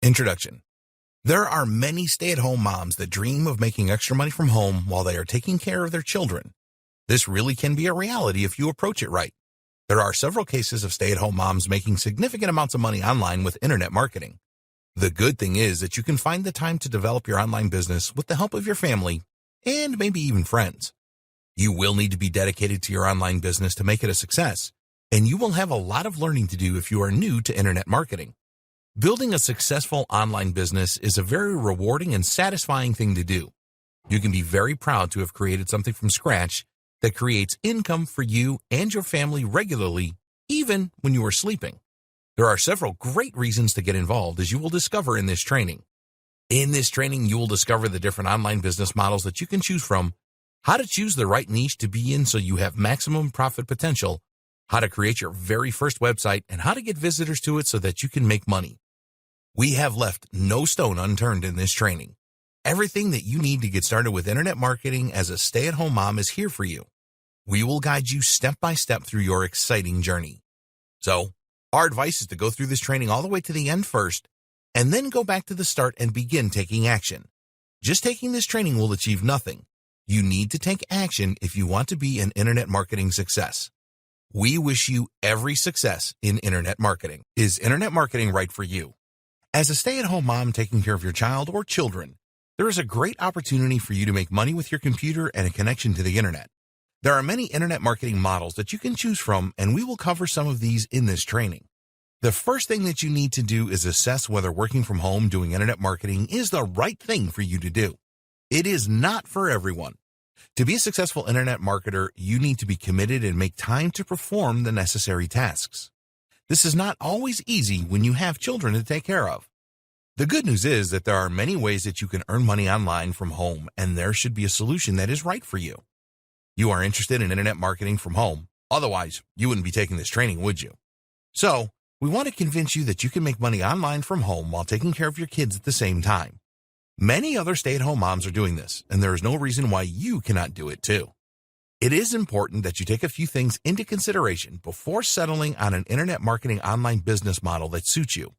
Introduction. There are many stay-at-home moms that dream of making extra money from home while they are taking care of their children. This really can be a reality if you approach it right. There are several cases of stay-at-home moms making significant amounts of money online with internet marketing. The good thing is that you can find the time to develop your online business with the help of your family and maybe even friends. You will need to be dedicated to your online business to make it a success, and you will have a lot of learning to do if you are new to internet marketing. Building a successful online business is a very rewarding and satisfying thing to do. You can be very proud to have created something from scratch that creates income for you and your family regularly, even when you are sleeping. There are several great reasons to get involved, as you will discover in this training. In this training, you will discover the different online business models that you can choose from, how to choose the right niche to be in so you have maximum profit potential, how to create your very first website, and how to get visitors to it so that you can make money. We have left no stone unturned in this training. Everything that you need to get started with internet marketing as a stay-at-home mom is here for you. We will guide you step by step through your exciting journey. So, our advice is to go through this training all the way to the end first, and then go back to the start and begin taking action. Just taking this training will achieve nothing. You need to take action if you want to be an internet marketing success. We wish you every success in internet marketing. Is internet marketing right for you? As a stay-at-home mom taking care of your child or children, there is a great opportunity for you to make money with your computer and a connection to the internet. There are many internet marketing models that you can choose from, and we will cover some of these in this training. The first thing that you need to do is assess whether working from home doing internet marketing is the right thing for you to do. It is not for everyone. To be a successful internet marketer, you need to be committed and make time to perform the necessary tasks. This is not always easy when you have children to take care of. The good news is that there are many ways that you can earn money online from home, and there should be a solution that is right for you. You are interested in internet marketing from home. Otherwise, you wouldn't be taking this training, would you? So, we want to convince you that you can make money online from home while taking care of your kids at the same time. Many other stay-at-home moms are doing this, and there is no reason why you cannot do it too. It is important that you take a few things into consideration before settling on an internet marketing online business model that suits you.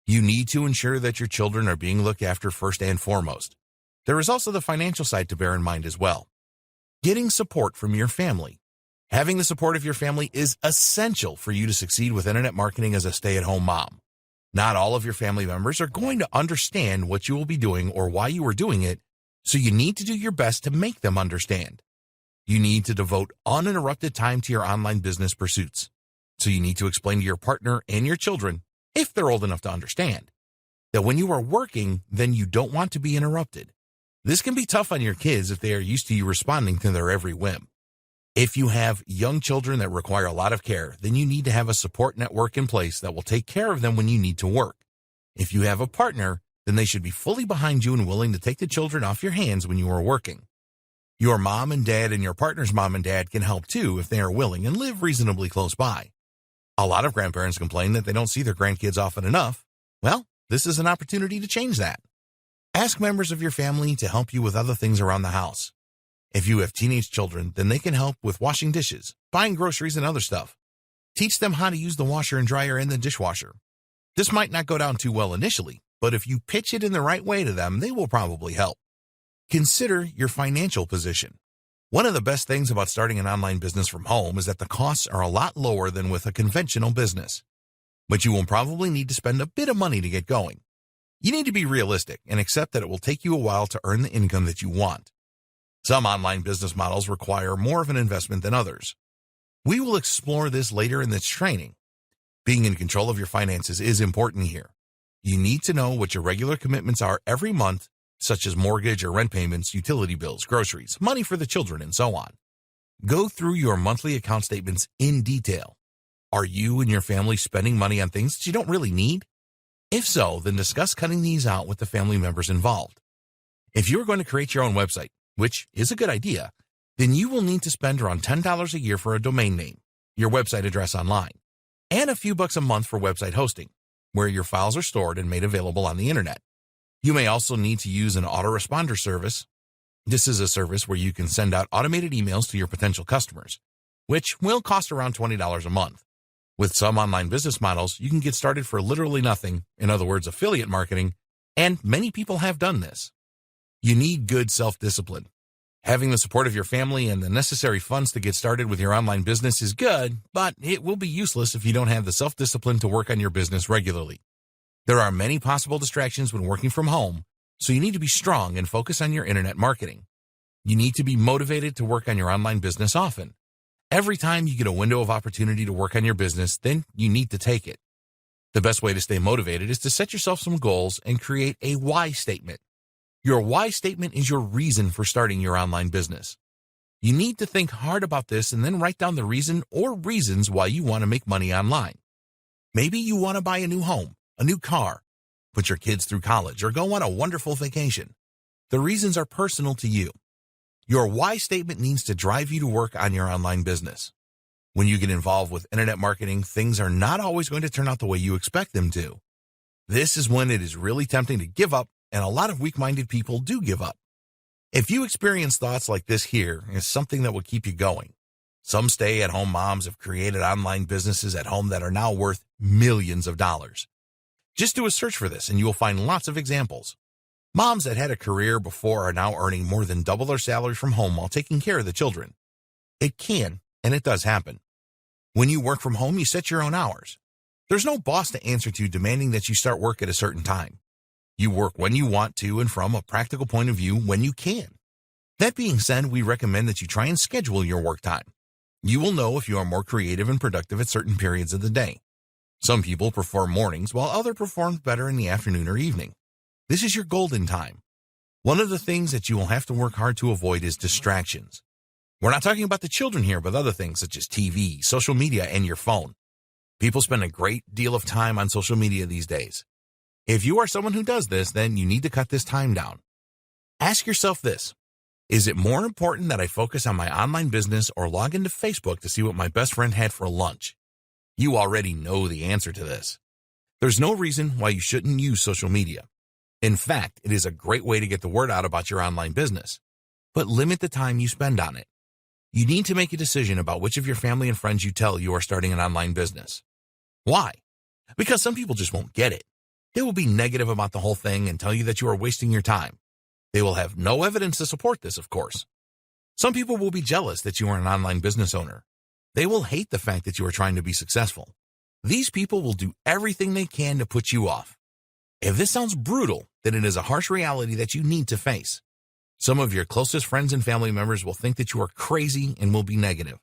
You need to ensure that your children are being looked after first and foremost. There is also the financial side to bear in mind as well. Getting support from your family. Having the support of your family is essential for you to succeed with internet marketing as a stay-at-home mom. Not all of your family members are going to understand what you will be doing or why you are doing it, so you need to do your best to make them understand. You need to devote uninterrupted time to your online business pursuits. So you need to explain to your partner and your children, if they're old enough to understand, that when you are working, then you don't want to be interrupted. This can be tough on your kids if they are used to you responding to their every whim. If you have young children that require a lot of care, then you need to have a support network in place that will take care of them when you need to work. If you have a partner, then they should be fully behind you and willing to take the children off your hands when you are working. Your mom and dad and your partner's mom and dad can help too if they are willing and live reasonably close by. A lot of grandparents complain that they don't see their grandkids often enough. Well, this is an opportunity to change that. Ask members of your family to help you with other things around the house. If you have teenage children, then they can help with washing dishes, buying groceries, and other stuff. Teach them how to use the washer and dryer and the dishwasher. This might not go down too well initially, but if you pitch it in the right way to them, they will probably help. Consider your financial position. One of the best things about starting an online business from home is that the costs are a lot lower than with a conventional business. But you will probably need to spend a bit of money to get going. You need to be realistic and accept that it will take you a while to earn the income that you want. Some online business models require more of an investment than others. We will explore this later in this training. Being in control of your finances is important here. You need to know what your regular commitments are every month, such as mortgage or rent payments, utility bills, groceries, money for the children, and so on. Go through your monthly account statements in detail. Are you and your family spending money on things that you don't really need? If so, then discuss cutting these out with the family members involved. If you are going to create your own website, which is a good idea, then you will need to spend around $10 a year for a domain name, your website address online, and a few bucks a month for website hosting, where your files are stored and made available on the internet. You may also need to use an autoresponder service. This is a service where you can send out automated emails to your potential customers, which will cost around $20 a month. With some online business models, you can get started for literally nothing, in other words, affiliate marketing, and many people have done this. You need good self-discipline. Having the support of your family and the necessary funds to get started with your online business is good, but it will be useless if you don't have the self-discipline to work on your business regularly. There are many possible distractions when working from home, so you need to be strong and focus on your internet marketing. You need to be motivated to work on your online business often. Every time you get a window of opportunity to work on your business, then you need to take it. The best way to stay motivated is to set yourself some goals and create a why statement. Your why statement is your reason for starting your online business. You need to think hard about this and then write down the reason or reasons why you want to make money online. Maybe you want to buy a new home, a new car, put your kids through college, or go on a wonderful vacation. The reasons are personal to you. Your why statement needs to drive you to work on your online business. When you get involved with internet marketing, things are not always going to turn out the way you expect them to. This is when it is really tempting to give up, and a lot of weak-minded people do give up. If you experience thoughts like this, here is something that will keep you going. Some stay-at-home moms have created online businesses at home that are now worth millions of dollars. Just do a search for this and you will find lots of examples. Moms that had a career before are now earning more than double their salary from home while taking care of the children. It can, and it does happen. When you work from home, you set your own hours. There's no boss to answer to demanding that you start work at a certain time. You work when you want to and from a practical point of view when you can. That being said, we recommend that you try and schedule your work time. You will know if you are more creative and productive at certain periods of the day. Some people prefer mornings while others perform better in the afternoon or evening. This is your golden time. One of the things that you will have to work hard to avoid is distractions. We're not talking about the children here, but other things such as TV, social media, and your phone. People spend a great deal of time on social media these days. If you are someone who does this, then you need to cut this time down. Ask yourself this: is it more important that I focus on my online business or log into Facebook to see what my best friend had for lunch? You already know the answer to this. There's no reason why you shouldn't use social media. In fact, it is a great way to get the word out about your online business, but limit the time you spend on it. You need to make a decision about which of your family and friends you tell you are starting an online business. Why? Because some people just won't get it. They will be negative about the whole thing and tell you that you are wasting your time. They will have no evidence to support this, of course. Some people will be jealous that you are an online business owner. They will hate the fact that you are trying to be successful. These people will do everything they can to put you off. If this sounds brutal, then it is a harsh reality that you need to face. Some of your closest friends and family members will think that you are crazy and will be negative.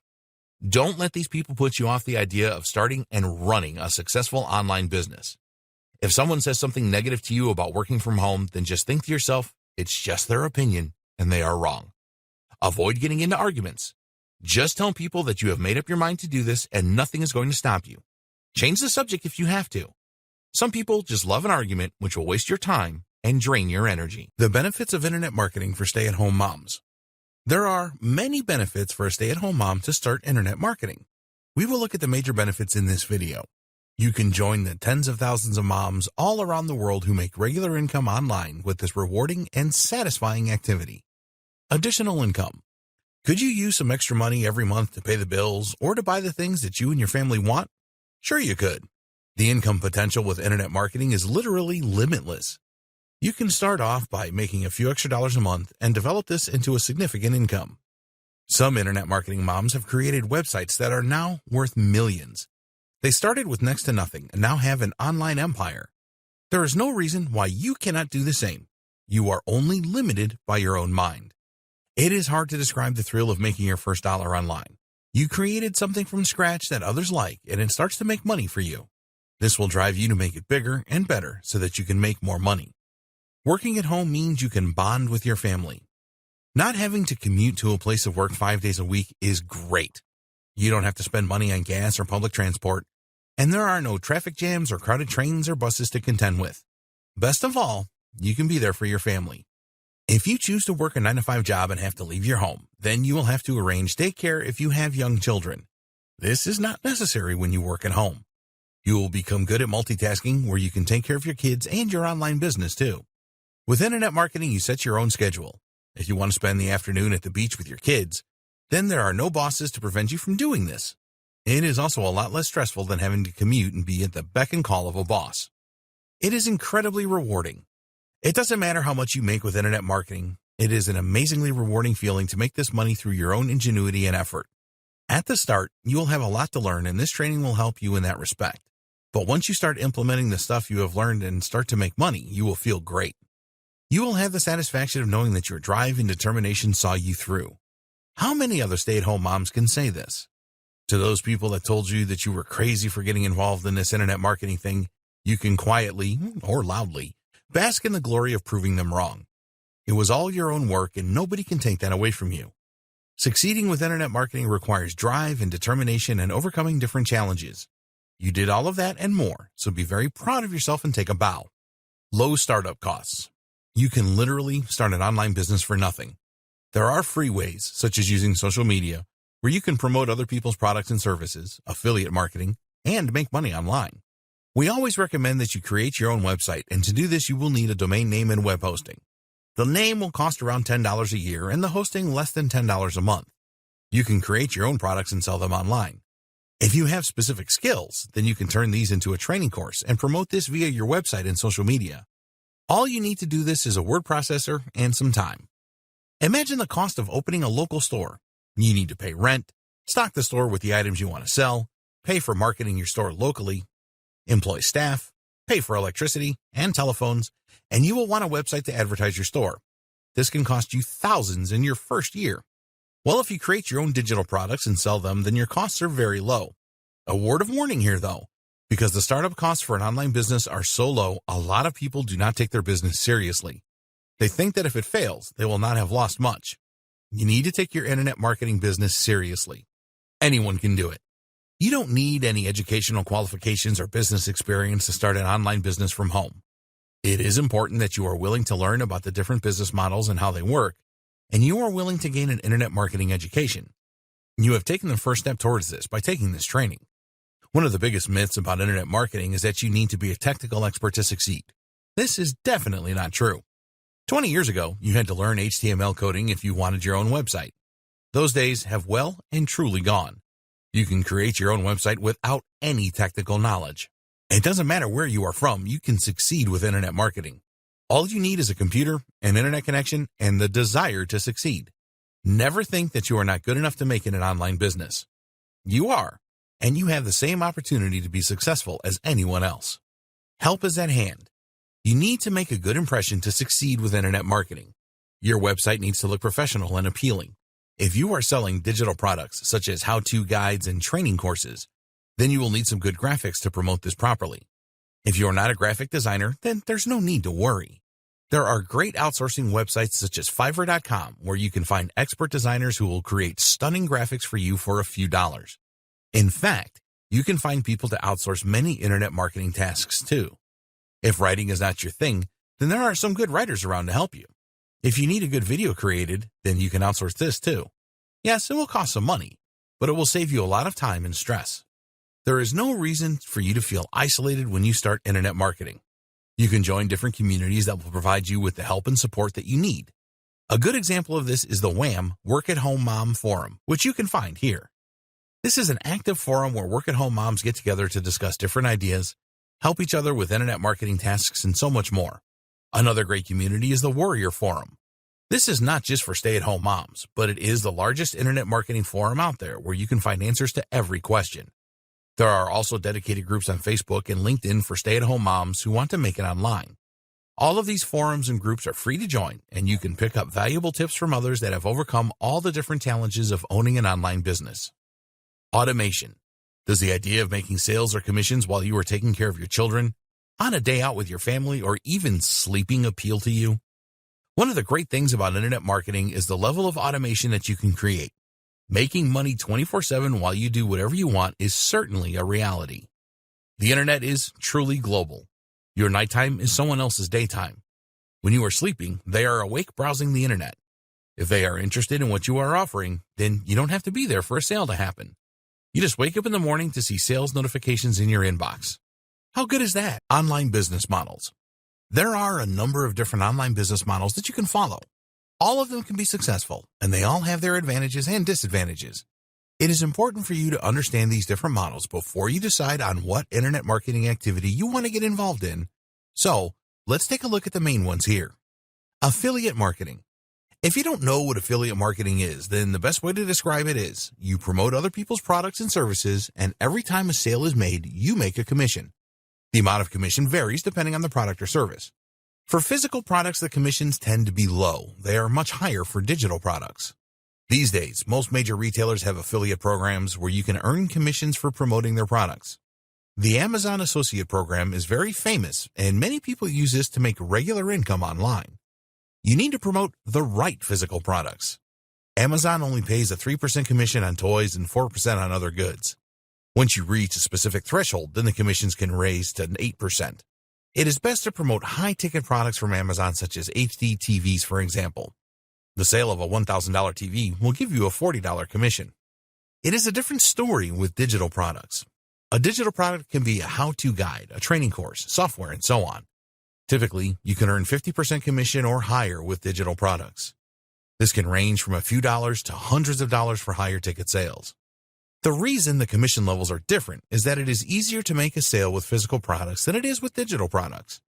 Don't let these people put you off the idea of starting and running a successful online business. If someone says something negative to you about working from home, then just think to yourself, it's just their opinion and they are wrong. Avoid getting into arguments. Just tell people that you have made up your mind to do this and nothing is going to stop you. Change the subject if you have to. Some people just love an argument, which will waste your time and drain your energy. The benefits of internet marketing for stay-at-home moms. There are many benefits for a stay-at-home mom to start internet marketing. We will look at the major benefits in this video. You can join the tens of thousands of moms all around the world who make regular income online with this rewarding and satisfying activity. Additional income. Could you use some extra money every month to pay the bills or to buy the things that you and your family want? Sure you could. The income potential with internet marketing is literally limitless. You can start off by making a few extra dollars a month and develop this into a significant income. Some internet marketing moms have created websites that are now worth millions. They started with next to nothing and now have an online empire. There is no reason why you cannot do the same. You are only limited by your own mind. It is hard to describe the thrill of making your first dollar online. You created something from scratch that others like, and it starts to make money for you. This will drive you to make it bigger and better so that you can make more money. Working at home means you can bond with your family. Not having to commute to a place of work 5 days a week is great. You don't have to spend money on gas or public transport, and there are no traffic jams or crowded trains or buses to contend with. Best of all, you can be there for your family. If you choose to work a 9-to-5 job and have to leave your home, then you will have to arrange daycare if you have young children. This is not necessary when you work at home. You will become good at multitasking where you can take care of your kids and your online business too. With internet marketing, you set your own schedule. If you want to spend the afternoon at the beach with your kids, then there are no bosses to prevent you from doing this. It is also a lot less stressful than having to commute and be at the beck and call of a boss. It is incredibly rewarding. It doesn't matter how much you make with internet marketing. It is an amazingly rewarding feeling to make this money through your own ingenuity and effort. At the start, you will have a lot to learn, and this training will help you in that respect. But once you start implementing the stuff you have learned and start to make money, you will feel great. You will have the satisfaction of knowing that your drive and determination saw you through. How many other stay-at-home moms can say this? To those people that told you that you were crazy for getting involved in this internet marketing thing, you can quietly, or loudly, bask in the glory of proving them wrong. It was all your own work, and nobody can take that away from you. Succeeding with internet marketing requires drive and determination and overcoming different challenges. You did all of that and more, so be very proud of yourself and take a bow. Low startup costs. You can literally start an online business for nothing. There are free ways, such as using social media, where you can promote other people's products and services, affiliate marketing, and make money online. We always recommend that you create your own website, and to do this you will need a domain name and web hosting. The name will cost around $10 a year and the hosting less than $10 a month. You can create your own products and sell them online. If you have specific skills, then you can turn these into a training course and promote this via your website and social media. All you need to do this is a word processor and some time. Imagine the cost of opening a local store. You need to pay rent, stock the store with the items you want to sell, pay for marketing your store locally, employ staff, pay for electricity and telephones, and you will want a website to advertise your store. This can cost you thousands in your first year. Well, if you create your own digital products and sell them, then your costs are very low. A word of warning here, though. Because the startup costs for an online business are so low, a lot of people do not take their business seriously. They think that if it fails, they will not have lost much. You need to take your internet marketing business seriously. Anyone can do it. You don't need any educational qualifications or business experience to start an online business from home. It is important that you are willing to learn about the different business models and how they work, and you are willing to gain an internet marketing education. You have taken the first step towards this by taking this training. One of the biggest myths about internet marketing is that you need to be a technical expert to succeed. This is definitely not true. 20 years ago, you had to learn HTML coding if you wanted your own website. Those days have well and truly gone. You can create your own website without any technical knowledge. It doesn't matter where you are from, you can succeed with internet marketing. All you need is a computer, an internet connection, and the desire to succeed. Never think that you are not good enough to make it an online business. You are, and you have the same opportunity to be successful as anyone else. Help is at hand. You need to make a good impression to succeed with internet marketing. Your website needs to look professional and appealing. If you are selling digital products such as how-to guides and training courses, then you will need some good graphics to promote this properly. If you are not a graphic designer, then there's no need to worry. There are great outsourcing websites such as Fiverr.com where you can find expert designers who will create stunning graphics for you for a few dollars. In fact, you can find people to outsource many internet marketing tasks too. If writing is not your thing, then there are some good writers around to help you. If you need a good video created, then you can outsource this too. Yes, it will cost some money, but it will save you a lot of time and stress. There is no reason for you to feel isolated when you start internet marketing. You can join different communities that will provide you with the help and support that you need. A good example of this is the WHAM Work at Home Mom Forum, which you can find here. This is an active forum where work-at-home moms get together to discuss different ideas, help each other with internet marketing tasks, and so much more. Another great community is the Warrior Forum. This is not just for stay-at-home moms, but it is the largest internet marketing forum out there where you can find answers to every question. There are also dedicated groups on Facebook and LinkedIn for stay-at-home moms who want to make it online. All of these forums and groups are free to join, and you can pick up valuable tips from others that have overcome all the different challenges of owning an online business. Automation. Does the idea of making sales or commissions while you are taking care of your children, on a day out with your family, or even sleeping appeal to you? One of the great things about internet marketing is the level of automation that you can create. Making money 24/7 while you do whatever you want is certainly a reality. The internet is truly global. Your nighttime is someone else's daytime. When you are sleeping, they are awake browsing the internet. If they are interested in what you are offering, then you don't have to be there for a sale to happen. You just wake up in the morning to see sales notifications in your inbox. How good is that? Online business models. There are a number of different online business models that you can follow. All of them can be successful, and they all have their advantages and disadvantages. It is important for you to understand these different models before you decide on what internet marketing activity you want to get involved in. So, let's take a look at the main ones here. Affiliate marketing. If you don't know what affiliate marketing is, then the best way to describe it is you promote other people's products and services, and every time a sale is made, you make a commission. The amount of commission varies depending on the product or service. For physical products, the commissions tend to be low. They are much higher for digital products. These days, most major retailers have affiliate programs where you can earn commissions for promoting their products. The Amazon Associate Program is very famous, and many people use this to make regular income online. You need to promote the right physical products. Amazon only pays a 3% commission on toys and 4% on other goods. Once you reach a specific threshold, then the commissions can raise to 8%. It is best to promote high-ticket products from Amazon, such as HD TVs, for example. The sale of a $1,000 TV will give you a $40 commission. It is a different story with digital products. A digital product can be a how-to guide, a training course, software, and so on. Typically, you can earn 50% commission or higher with digital products. This can range from a few dollars to hundreds of dollars for higher ticket sales. The reason the commission levels are different is that it is easier to make a sale with physical products than it is with digital products.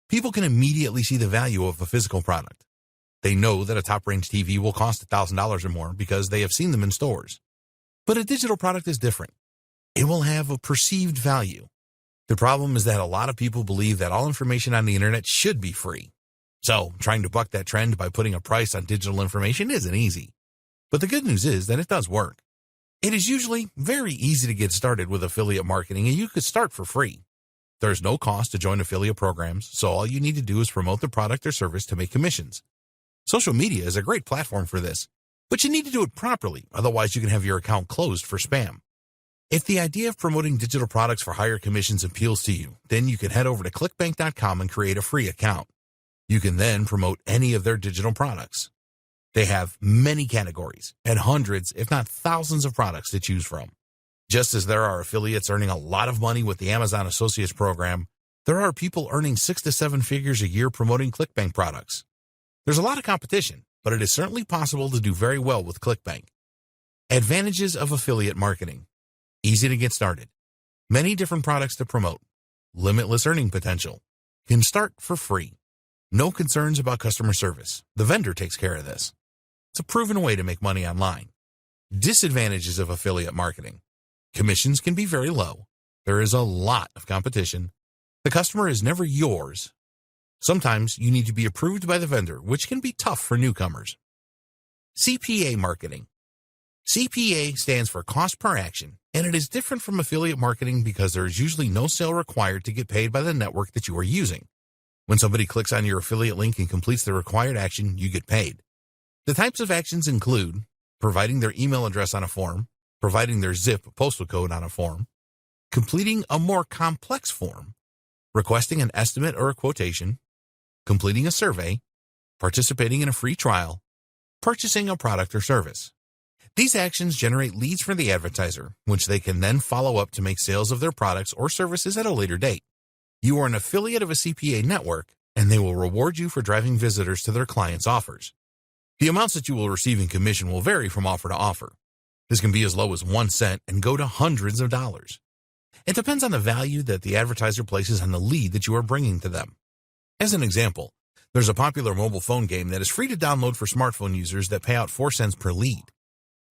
People can immediately see the value of a physical product. They know that a top-range TV will cost $1,000 or more because they have seen them in stores. But a digital product is different. It will have a perceived value. The problem is that a lot of people believe that all information on the internet should be free. So, trying to buck that trend by putting a price on digital information isn't easy. But the good news is that it does work. It is usually very easy to get started with affiliate marketing, and you could start for free. There's no cost to join affiliate programs, so all you need to do is promote the product or service to make commissions. Social media is a great platform for this, but you need to do it properly, otherwise you can have your account closed for spam. If the idea of promoting digital products for higher commissions appeals to you, then you can head over to clickbank.com and create a free account. You can then promote any of their digital products. They have many categories and hundreds, if not thousands of products to choose from. Just as there are affiliates earning a lot of money with the Amazon Associates program, there are people earning 6 to 7 figures a year promoting ClickBank products. There's a lot of competition, but it is certainly possible to do very well with ClickBank. Advantages of affiliate marketing. Easy to get started. Many different products to promote. Limitless earning potential. Can start for free. No concerns about customer service. The vendor takes care of this. It's a proven way to make money online. Disadvantages of affiliate marketing. Commissions can be very low. There is a lot of competition. The customer is never yours. Sometimes you need to be approved by the vendor, which can be tough for newcomers. CPA marketing. CPA stands for cost per action, and it is different from affiliate marketing because there is usually no sale required to get paid by the network that you are using. When somebody clicks on your affiliate link and completes the required action, you get paid. The types of actions include providing their email address on a form, providing their zip postal code on a form, completing a more complex form, requesting an estimate or a quotation, completing a survey, participating in a free trial, purchasing a product or service. These actions generate leads for the advertiser, which they can then follow up to make sales of their products or services at a later date. You are an affiliate of a CPA network, and they will reward you for driving visitors to their clients' offers. The amounts that you will receive in commission will vary from offer to offer. This can be as low as 1 cent and go to hundreds of dollars. It depends on the value that the advertiser places on the lead that you are bringing to them. As an example, there's a popular mobile phone game that is free to download for smartphone users that pay out 4 cents per lead.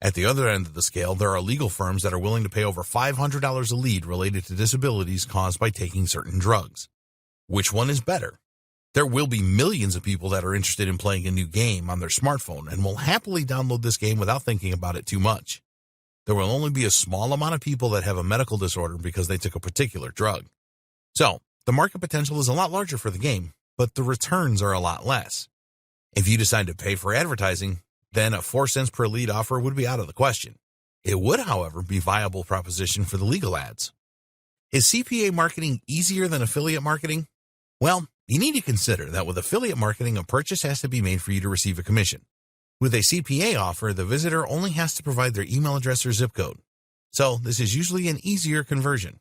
At the other end of the scale, there are legal firms that are willing to pay over $500 a lead related to disabilities caused by taking certain drugs. Which one is better? There will be millions of people that are interested in playing a new game on their smartphone and will happily download this game without thinking about it too much. There will only be a small amount of people that have a medical disorder because they took a particular drug. So, the market potential is a lot larger for the game, but the returns are a lot less. If you decide to pay for advertising, then a 4 cents per lead offer would be out of the question. It would, however, be a viable proposition for the legal ads. Is CPA marketing easier than affiliate marketing? Well, you need to consider that with affiliate marketing, a purchase has to be made for you to receive a commission. With a CPA offer, the visitor only has to provide their email address or zip code. So this is usually an easier conversion.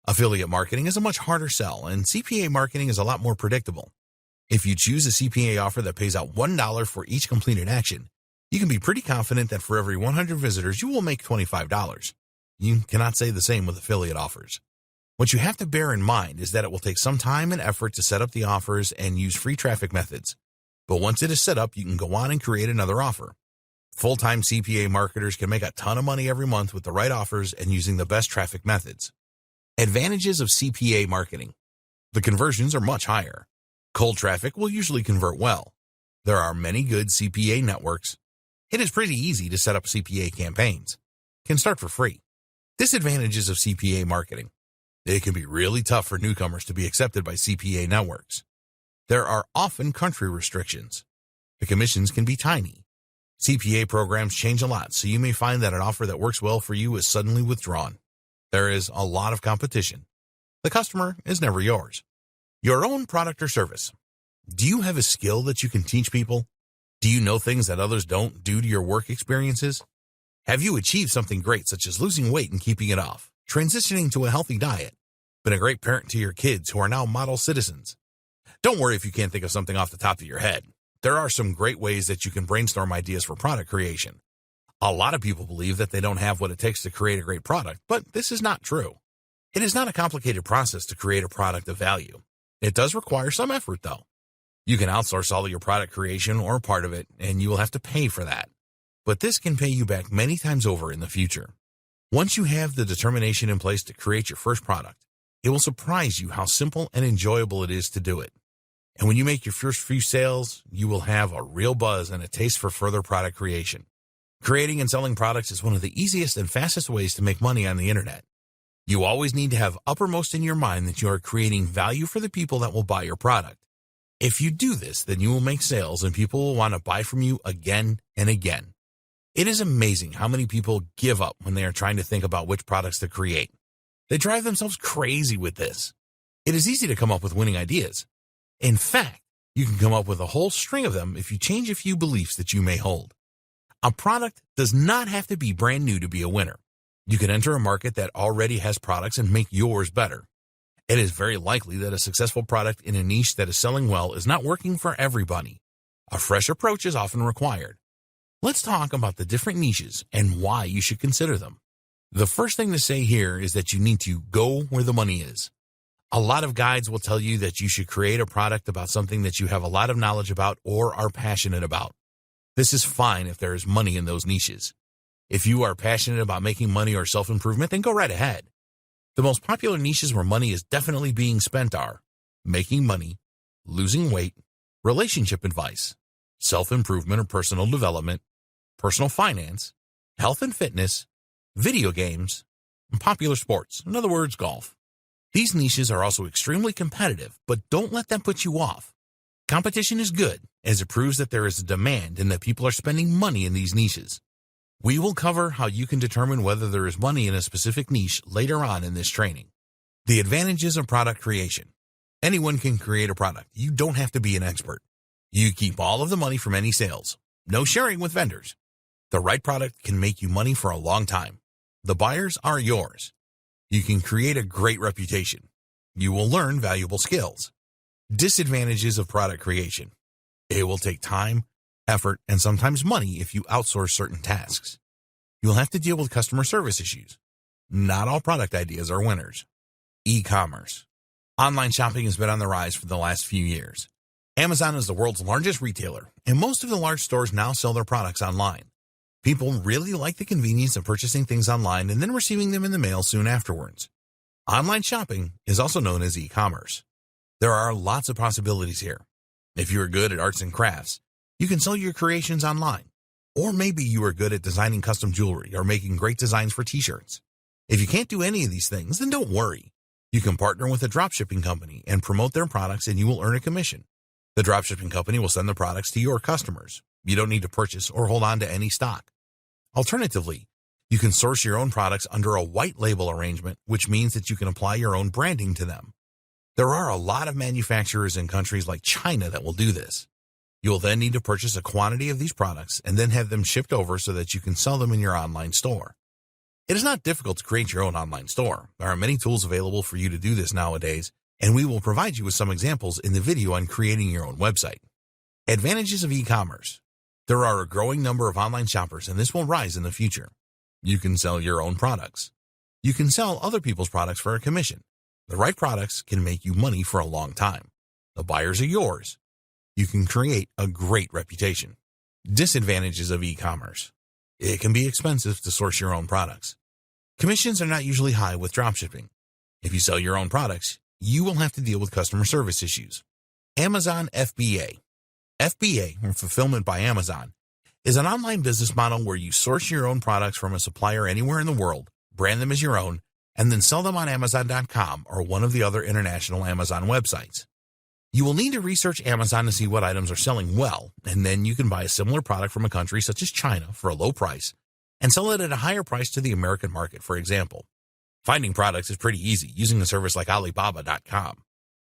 Affiliate marketing is a much harder sell, and CPA marketing is a lot more predictable. If you choose a CPA offer that pays out $1 for each completed action, You can be pretty confident that for every 100 visitors, you will make $25. You cannot say the same with affiliate offers. What you have to bear in mind is that it will take some time and effort to set up the offers and use free traffic methods. But once it is set up, you can go on and create another offer. Full-time CPA marketers can make a ton of money every month with the right offers and using the best traffic methods. Advantages of CPA marketing. The conversions are much higher. Cold traffic will usually convert well. There are many good CPA networks. It is pretty easy to set up CPA campaigns. Can start for free. Disadvantages of CPA marketing. It can be really tough for newcomers to be accepted by CPA networks. There are often country restrictions. The commissions can be tiny. CPA programs change a lot, so you may find that an offer that works well for you is suddenly withdrawn. There is a lot of competition. The customer is never yours. Your own product or service. Do you have a skill that you can teach people? Do you know things that others don't due to your work experiences? Have you achieved something great, such as losing weight and keeping it off, transitioning to a healthy diet, been a great parent to your kids who are now model citizens? Don't worry if you can't think of something off the top of your head. There are some great ways that you can brainstorm ideas for product creation. A lot of people believe that they don't have what it takes to create a great product, but this is not true. It is not a complicated process to create a product of value. It does require some effort, though. You can outsource all of your product creation or part of it, and you will have to pay for that. But this can pay you back many times over in the future. Once you have the determination in place to create your first product, it will surprise you how simple and enjoyable it is to do it. And when you make your first few sales, you will have a real buzz and a taste for further product creation. Creating and selling products is one of the easiest and fastest ways to make money on the internet. You always need to have uppermost in your mind that you are creating value for the people that will buy your product. If you do this, then you will make sales and people will want to buy from you again and again. It is amazing how many people give up when they are trying to think about which products to create. They drive themselves crazy with this. It is easy to come up with winning ideas. In fact, you can come up with a whole string of them if you change a few beliefs that you may hold. A product does not have to be brand new to be a winner. You can enter a market that already has products and make yours better. It is very likely that a successful product in a niche that is selling well is not working for everybody. A fresh approach is often required. Let's talk about the different niches and why you should consider them. The first thing to say here is that you need to go where the money is. A lot of guides will tell you that you should create a product about something that you have a lot of knowledge about or are passionate about. This is fine if there is money in those niches. If you are passionate about making money or self-improvement, then go right ahead. The most popular niches where money is definitely being spent are making money, losing weight, relationship advice, self-improvement or personal development, personal finance, health and fitness, video games, and popular sports, in other words, golf. These niches are also extremely competitive, but don't let them put you off. Competition is good, as it proves that there is a demand and that people are spending money in these niches. We will cover how you can determine whether there is money in a specific niche later on in this training. The advantages of product creation. Anyone can create a product. You don't have to be an expert. You keep all of the money from any sales. No sharing with vendors. The right product can make you money for a long time. The buyers are yours. You can create a great reputation. You will learn valuable skills. Disadvantages of product creation. It will take time, effort, and sometimes money if you outsource certain tasks. You'll have to deal with customer service issues. Not all product ideas are winners. E-commerce. Online shopping has been on the rise for the last few years. Amazon is the world's largest retailer, and most of the large stores now sell their products online. People really like the convenience of purchasing things online and then receiving them in the mail soon afterwards. Online shopping is also known as e-commerce. There are lots of possibilities here. If you are good at arts and crafts, you can sell your creations online. Or maybe you are good at designing custom jewelry or making great designs for t-shirts. If you can't do any of these things, then don't worry. You can partner with a dropshipping company and promote their products and you will earn a commission. The dropshipping company will send the products to your customers. You don't need to purchase or hold on to any stock. Alternatively, you can source your own products under a white label arrangement, which means that you can apply your own branding to them. There are a lot of manufacturers in countries like China that will do this. You will then need to purchase a quantity of these products and then have them shipped over so that you can sell them in your online store. It is not difficult to create your own online store. There are many tools available for you to do this nowadays, and we will provide you with some examples in the video on creating your own website. Advantages of e-commerce. There are a growing number of online shoppers, and this will rise in the future. You can sell your own products. You can sell other people's products for a commission. The right products can make you money for a long time. The buyers are yours. You can create a great reputation. Disadvantages of e-commerce. It can be expensive to source your own products. Commissions are not usually high with dropshipping. If you sell your own products, you will have to deal with customer service issues. Amazon FBA. FBA, or Fulfillment by Amazon, is an online business model where you source your own products from a supplier anywhere in the world, brand them as your own, and then sell them on Amazon.com or one of the other international Amazon websites. You will need to research Amazon to see what items are selling well, and then you can buy a similar product from a country such as China for a low price and sell it at a higher price to the American market, for example. Finding products is pretty easy using a service like Alibaba.com.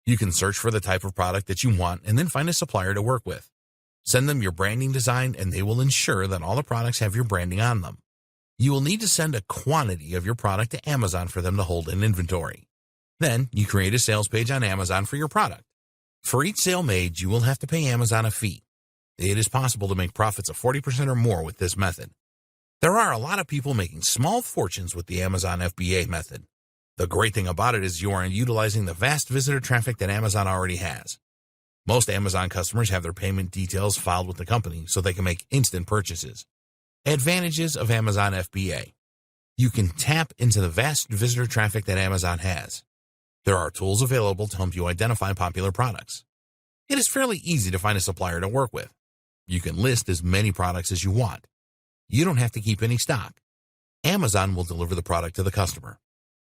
You can search for the type of product that you want and then find a supplier to work with. Send them your branding design and they will ensure that all the products have your branding on them. You will need to send a quantity of your product to Amazon for them to hold in inventory. Then you create a sales page on Amazon for your product. For each sale made, you will have to pay Amazon a fee. It is possible to make profits of 40% or more with this method. There are a lot of people making small fortunes with the Amazon FBA method. The great thing about it is you are utilizing the vast visitor traffic that Amazon already has. Most Amazon customers have their payment details filed with the company so they can make instant purchases. Advantages of Amazon FBA. You can tap into the vast visitor traffic that Amazon has. There are tools available to help you identify popular products. It is fairly easy to find a supplier to work with. You can list as many products as you want. You don't have to keep any stock. Amazon will deliver the product to the customer.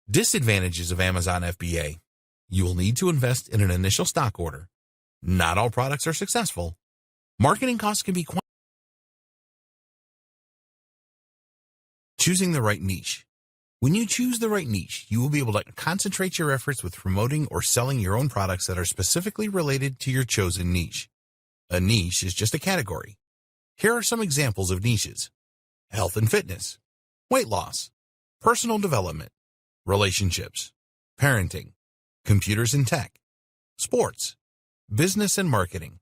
Disadvantages of Amazon FBA. You will need to invest in an initial stock order. Not all products are successful. Marketing costs can be quite. Choosing the right niche. When you choose the right niche, you will be able to concentrate your efforts with promoting or selling your own products that are specifically related to your chosen niche. A niche is just a category. Here are some examples of niches: health and fitness, weight loss, personal development, relationships, parenting, computers and tech, sports, business and marketing,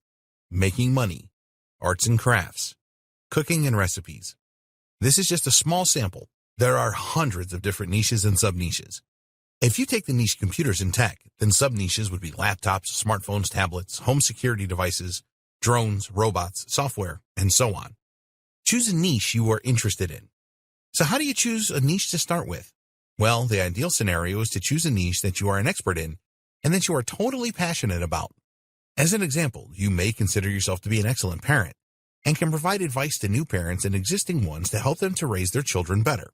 making money, arts and crafts, cooking and recipes. This is just a small sample. There are hundreds of different niches and sub-niches. If you take the niche computers and tech, then sub-niches would be laptops, smartphones, tablets, home security devices, drones, robots, software, and so on. Choose a niche you are interested in. So how do you choose a niche to start with? Well, the ideal scenario is to choose a niche that you are an expert in and that you are totally passionate about. As an example, you may consider yourself to be an excellent parent and can provide advice to new parents and existing ones to help them to raise their children better.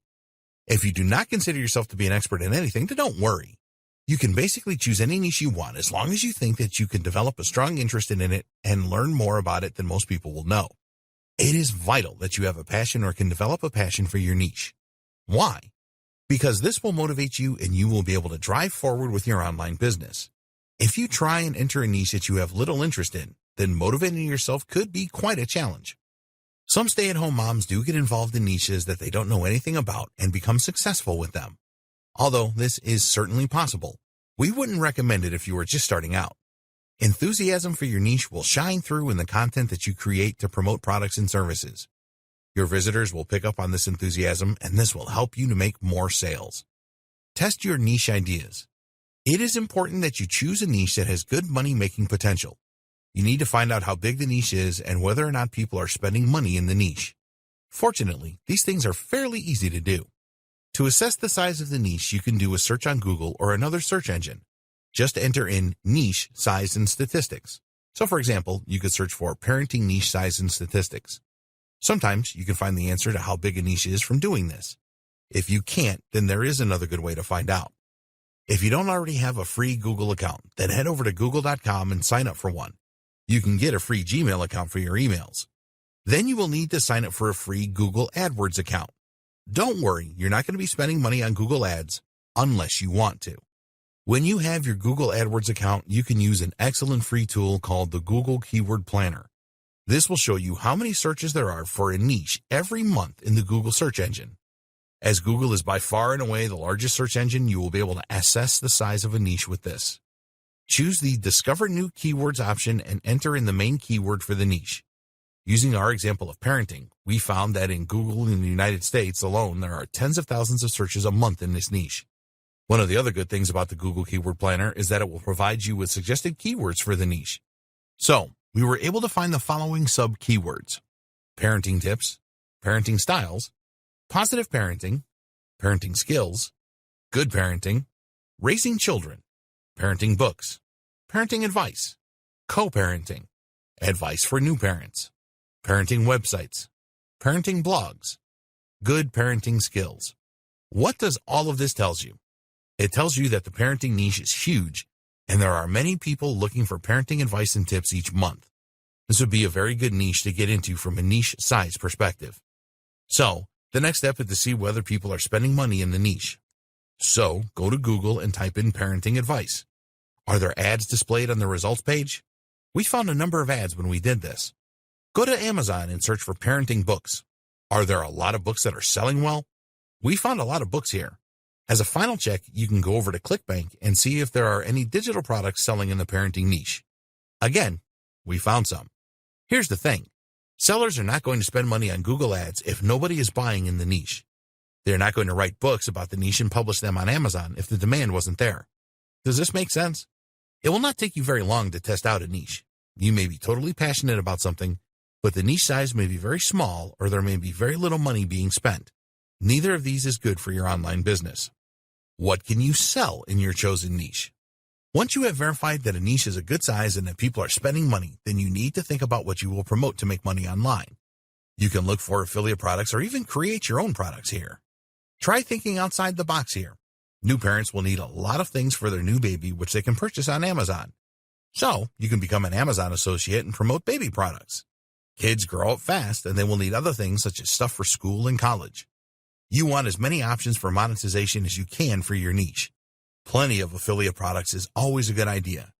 If you do not consider yourself to be an expert in anything, then don't worry. You can basically choose any niche you want as long as you think that you can develop a strong interest in it and learn more about it than most people will know. It is vital that you have a passion or can develop a passion for your niche. Why? Because this will motivate you and you will be able to drive forward with your online business. If you try and enter a niche that you have little interest in, then motivating yourself could be quite a challenge. Some stay-at-home moms do get involved in niches that they don't know anything about and become successful with them. Although this is certainly possible, we wouldn't recommend it if you were just starting out. Enthusiasm for your niche will shine through in the content that you create to promote products and services. Your visitors will pick up on this enthusiasm, and this will help you to make more sales. Test your niche ideas. It is important that you choose a niche that has good money-making potential. You need to find out how big the niche is and whether or not people are spending money in the niche. Fortunately, these things are fairly easy to do. To assess the size of the niche, you can do a search on Google or another search engine. Just enter in niche, size, and statistics. So, for example, you could search for parenting niche, size, and statistics. Sometimes you can find the answer to how big a niche is from doing this. If you can't, then there is another good way to find out. If you don't already have a free Google account, then head over to google.com and sign up for one. You can get a free Gmail account for your emails. Then you will need to sign up for a free Google AdWords account. Don't worry, you're not going to be spending money on Google Ads unless you want to. When you have your Google AdWords account, you can use an excellent free tool called the Google Keyword Planner. This will show you how many searches there are for a niche every month in the Google search engine. As Google is by far and away the largest search engine, you will be able to assess the size of a niche with this. Choose the Discover New Keywords option and enter in the main keyword for the niche. Using our example of parenting, we found that in Google in the United States alone, there are tens of thousands of searches a month in this niche. One of the other good things about the Google Keyword Planner is that it will provide you with suggested keywords for the niche. So, we were able to find the following sub-keywords: parenting tips, parenting styles, positive parenting, parenting skills, good parenting, raising children, parenting books, parenting advice, co-parenting, advice for new parents, parenting websites, parenting blogs, good parenting skills. What does all of this tell you? It tells you that the parenting niche is huge, and there are many people looking for parenting advice and tips each month. This would be a very good niche to get into from a niche size perspective. So, the next step is to see whether people are spending money in the niche. So, go to Google and type in parenting advice. Are there ads displayed on the results page? We found a number of ads when we did this. Go to Amazon and search for parenting books. Are there a lot of books that are selling well? We found a lot of books here. As a final check, you can go over to ClickBank and see if there are any digital products selling in the parenting niche. Again, we found some. Here's the thing. Sellers are not going to spend money on Google ads if nobody is buying in the niche. They're not going to write books about the niche and publish them on Amazon if the demand wasn't there. Does this make sense? It will not take you very long to test out a niche. You may be totally passionate about something, but the niche size may be very small or there may be very little money being spent. Neither of these is good for your online business. What can you sell in your chosen niche? Once you have verified that a niche is a good size and that people are spending money, then you need to think about what you will promote to make money online. You can look for affiliate products or even create your own products here. Try thinking outside the box here. New parents will need a lot of things for their new baby which they can purchase on Amazon. So, you can become an Amazon associate and promote baby products. Kids grow up fast and they will need other things such as stuff for school and college. You want as many options for monetization as you can for your niche. Plenty of affiliate products is always a good idea.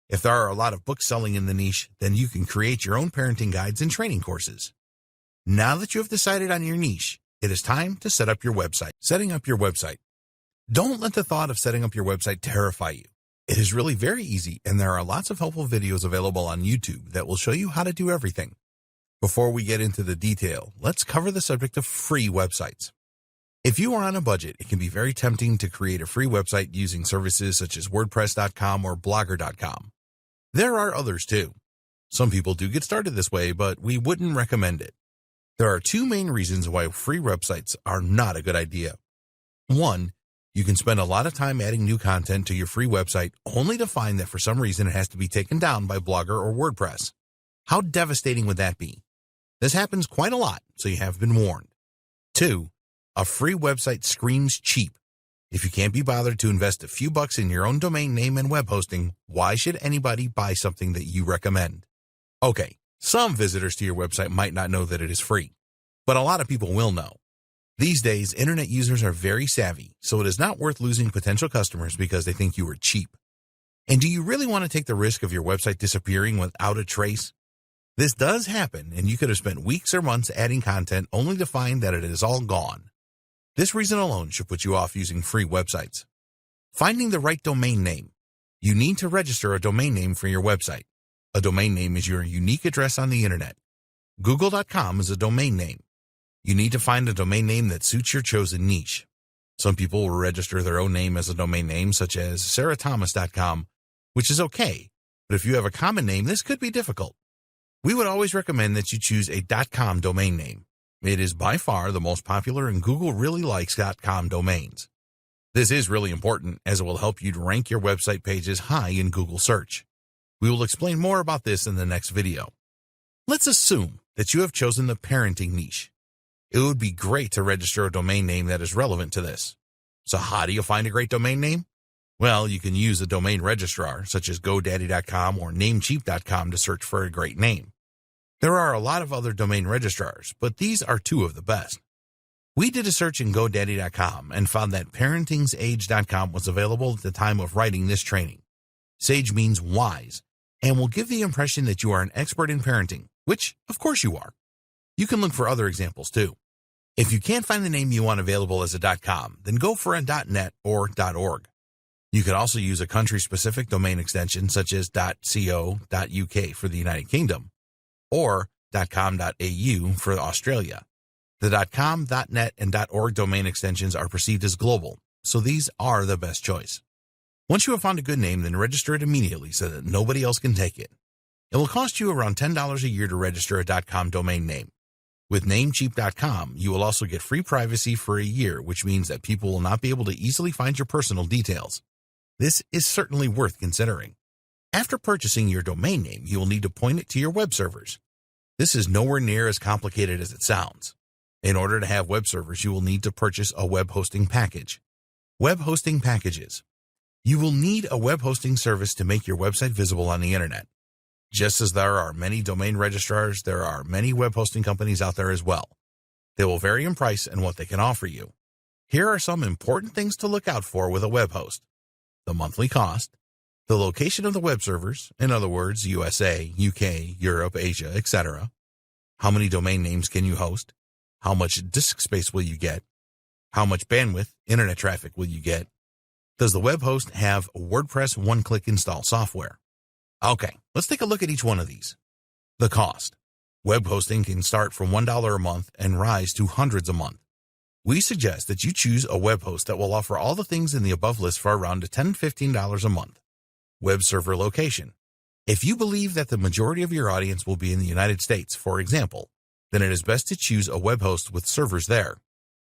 If there are a lot of books selling in the niche, then you can create your own parenting guides and training courses. Now that you have decided on your niche, it is time to set up your website. Setting up your website. Don't let the thought of setting up your website terrify you. It is really very easy, and there are lots of helpful videos available on YouTube that will show you how to do everything. Before we get into the detail, let's cover the subject of free websites. If you are on a budget, it can be very tempting to create a free website using services such as WordPress.com or Blogger.com. There are others too. Some people do get started this way, but we wouldn't recommend it. There are two main reasons why free websites are not a good idea. One, you can spend a lot of time adding new content to your free website only to find that for some reason it has to be taken down by Blogger or WordPress. How devastating would that be? This happens quite a lot, so you have been warned. Two, a free website screams cheap. If you can't be bothered to invest a few bucks in your own domain name and web hosting, why should anybody buy something that you recommend? Okay, some visitors to your website might not know that it is free, but a lot of people will know. These days, internet users are very savvy, so it is not worth losing potential customers because they think you are cheap. And do you really want to take the risk of your website disappearing without a trace? This does happen, and you could have spent weeks or months adding content only to find that it is all gone. This reason alone should put you off using free websites. Finding the right domain name. You need to register a domain name for your website. A domain name is your unique address on the internet. Google.com is a domain name. You need to find a domain name that suits your chosen niche. Some people will register their own name as a domain name, such as SarahThomas.com, which is okay, but if you have a common name, this could be difficult. We would always recommend that you choose a .com domain name. It is by far the most popular, and Google really likes .com domains. This is really important as it will help you to rank your website pages high in Google search. We will explain more about this in the next video. Let's assume that you have chosen the parenting niche. It would be great to register a domain name that is relevant to this. So how do you find a great domain name? Well, you can use a domain registrar such as GoDaddy.com or Namecheap.com to search for a great name. There are a lot of other domain registrars, but these are two of the best. We did a search in GoDaddy.com and found that ParentingsAge.com was available at the time of writing this training. Sage means wise, and will give the impression that you are an expert in parenting, which, of course, you are. You can look for other examples, too. If you can't find the name you want available as a .com, then go for a .net or .org. You can also use a country-specific domain extension such as .co.uk for the United Kingdom, or .com.au for Australia. The .com, .net, and .org domain extensions are perceived as global, so these are the best choice. Once you have found a good name, then register it immediately so that nobody else can take it. It will cost you around $10 a year to register a .com domain name. With Namecheap.com, you will also get free privacy for a year, which means that people will not be able to easily find your personal details. This is certainly worth considering. After purchasing your domain name, you will need to point it to your web servers. This is nowhere near as complicated as it sounds. In order to have web servers, you will need to purchase a web hosting package. Web hosting packages. You will need a web hosting service to make your website visible on the internet. Just as there are many domain registrars, there are many web hosting companies out there as well. They will vary in price and what they can offer you. Here are some important things to look out for with a web host. The monthly cost, the location of the web servers, in other words, USA, UK, Europe, Asia, etc. How many domain names can you host? How much disk space will you get? How much bandwidth, internet traffic will you get? Does the web host have WordPress one-click install software? Okay, let's take a look at each one of these. The cost. Web hosting can start from $1 a month and rise to hundreds a month. We suggest that you choose a web host that will offer all the things in the above list for around $10–15 a month. Web server location. If you believe that the majority of your audience will be in the United States, for example, then it is best to choose a web host with servers there.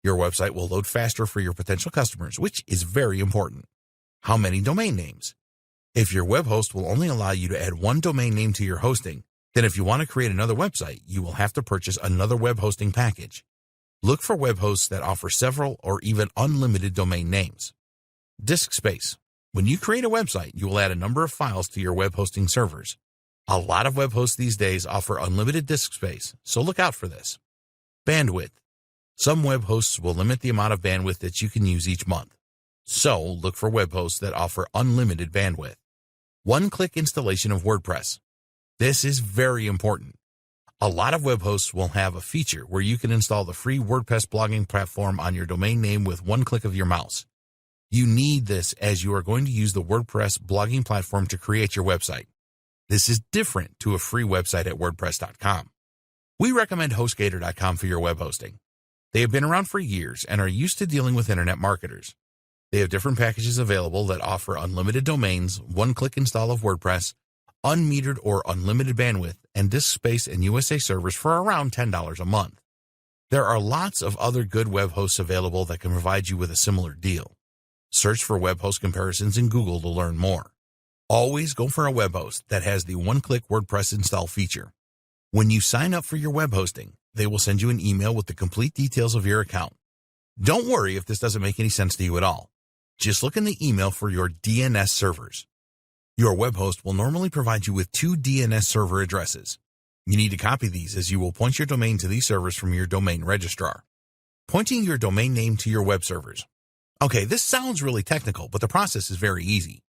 Your website will load faster for your potential customers, which is very important. How many domain names? If your web host will only allow you to add one domain name to your hosting, then if you want to create another website, you will have to purchase another web hosting package. Look for web hosts that offer several or even unlimited domain names. Disk space. When you create a website, you will add a number of files to your web hosting servers. A lot of web hosts these days offer unlimited disk space, so look out for this. Bandwidth. Some web hosts will limit the amount of bandwidth that you can use each month. So look for web hosts that offer unlimited bandwidth. One-click installation of WordPress. This is very important. A lot of web hosts will have a feature where you can install the free WordPress blogging platform on your domain name with one click of your mouse. You need this as you are going to use the WordPress blogging platform to create your website. This is different to a free website at WordPress.com. We recommend HostGator.com for your web hosting. They have been around for years and are used to dealing with internet marketers. They have different packages available that offer unlimited domains, one-click install of WordPress, unmetered or unlimited bandwidth, and disk space and USA servers for around $10 a month. There are lots of other good web hosts available that can provide you with a similar deal. Search for web host comparisons in Google to learn more. Always go for a web host that has the one-click WordPress install feature. When you sign up for your web hosting, they will send you an email with the complete details of your account. Don't worry if this doesn't make any sense to you at all. Just look in the email for your DNS servers. Your web host will normally provide you with 2 DNS server addresses. You need to copy these as you will point your domain to these servers from your domain registrar. Pointing your domain name to your web servers. Okay, this sounds really technical, but the process is very easy.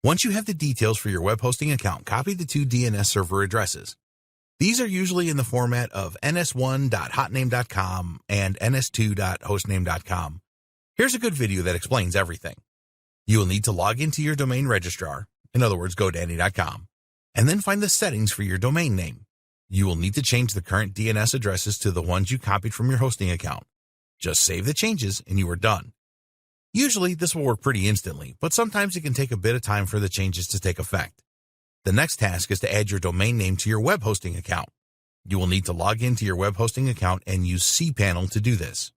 Once you have the details for your web hosting account, copy the 2 DNS server addresses. These are usually in the format of ns1.hotname.com and ns2.hostname.com. Here's a good video that explains everything. You will need to log into your domain registrar, in other words, GoDaddy.com, and then find the settings for your domain name. You will need to change the current DNS addresses to the ones you copied from your hosting account. Just save the changes and you are done. Usually this will work pretty instantly, but sometimes it can take a bit of time for the changes to take effect. The next task is to add your domain name to your web hosting account. You will need to log into your web hosting account and use cPanel to do this.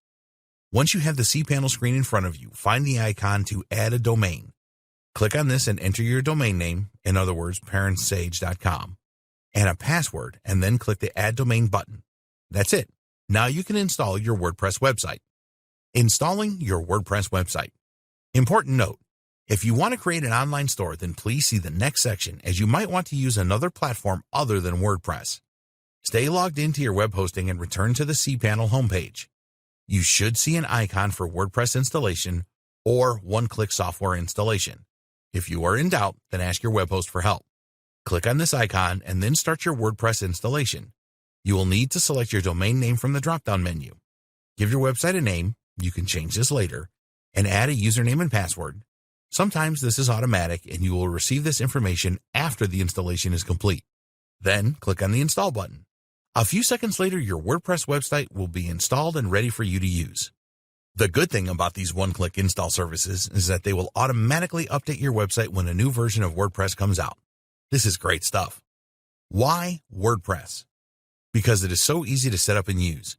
Once you have the cPanel screen in front of you, find the icon to add a domain. Click on this and enter your domain name, in other words, parentsage.com, and a password, and then click the Add Domain button. That's it. Now you can install your WordPress website. Installing your WordPress website. Important note, if you want to create an online store, then please see the next section as you might want to use another platform other than WordPress. Stay logged into your web hosting and return to the cPanel homepage. You should see an icon for WordPress installation or one-click software installation. If you are in doubt, then ask your web host for help. Click on this icon and then start your WordPress installation. You will need to select your domain name from the drop-down menu. Give your website a name, you can change this later, and add a username and password. Sometimes this is automatic and you will receive this information after the installation is complete. Then click on the Install button. A few seconds later, your WordPress website will be installed and ready for you to use. The good thing about these one-click install services is that they will automatically update your website when a new version of WordPress comes out. This is great stuff. Why WordPress? Because it is so easy to set up and use.